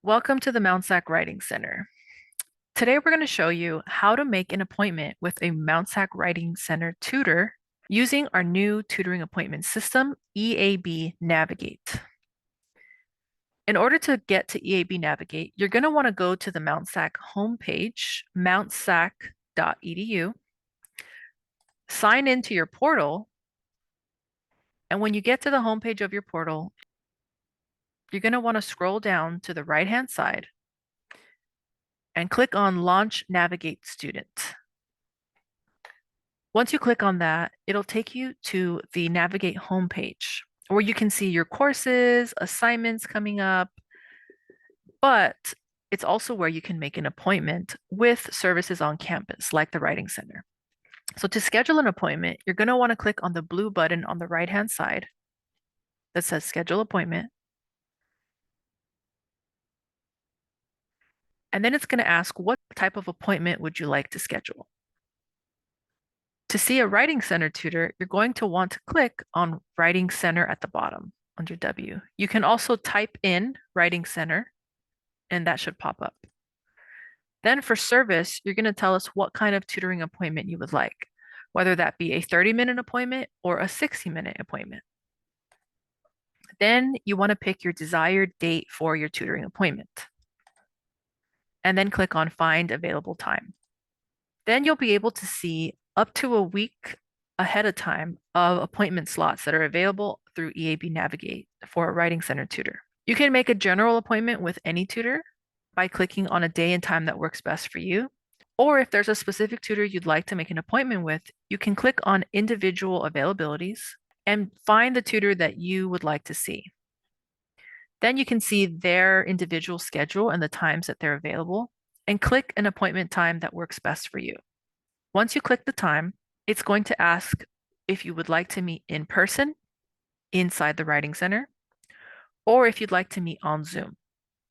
Welcome to the Mount SAC Writing Center. Today we're going to show you how to make an appointment with a Mount SAC Writing Center tutor using our new tutoring appointment system, EAB Navigate. In order to get to EAB Navigate, you're going to want to go to the Mount SAC homepage, mountsac.edu, sign into your portal, and when you get to the homepage of your portal, you're going to want to scroll down to the right-hand side and click on Launch Navigate Student. Once you click on that, it'll take you to the Navigate homepage where you can see your courses, assignments coming up, but it's also where you can make an appointment with services on campus, like the Writing Center. So to schedule an appointment, you're going to want to click on the blue button on the right-hand side that says Schedule Appointment. And then it's going to ask, what type of appointment would you like to schedule? To see a Writing Center tutor, you're going to want to click on Writing Center at the bottom under W. You can also type in Writing Center, and that should pop up. Then for service, you're going to tell us what kind of tutoring appointment you would like, whether that be a 30-minute appointment or a 60-minute appointment. Then you want to pick your desired date for your tutoring appointment, and then click on Find Available Time. Then you'll be able to see up to a week ahead of time of appointment slots that are available through EAB Navigate for a Writing Center tutor. You can make a general appointment with any tutor by clicking on a day and time that works best for you. Or if there's a specific tutor you'd like to make an appointment with, you can click on individual availabilities and find the tutor that you would like to see. Then you can see their individual schedule and the times that they're available, and click an appointment time that works best for you. Once you click the time, it's going to ask if you would like to meet in person inside the Writing Center, or if you'd like to meet on Zoom.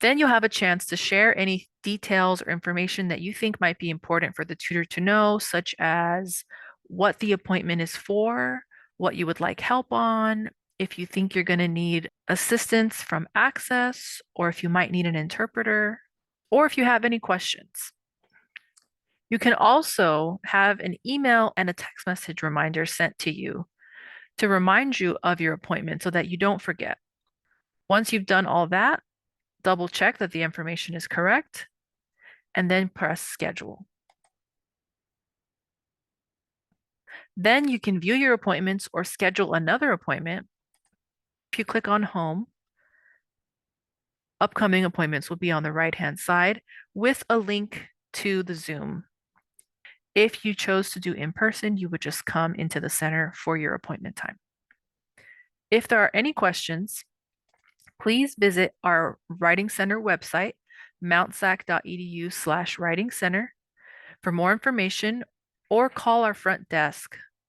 Then you'll have a chance to share any details or information that you think might be important for the tutor to know, such as what the appointment is for, what you would like help on, if you think you're going to need assistance from Access, or if you might need an interpreter, or if you have any questions. You can also have an email and a text message reminder sent to you to remind you of your appointment so that you don't forget. Once you've done all that, double check that the information is correct, and then press Schedule. Then you can view your appointments or schedule another appointment. If you click on Home, upcoming appointments will be on the right-hand side with a link to the Zoom. If you chose to do in person, you would just come into the center for your appointment time. If there are any questions, please visit our Writing Center website, mountsac.edu/writing center for more information, or call our front desk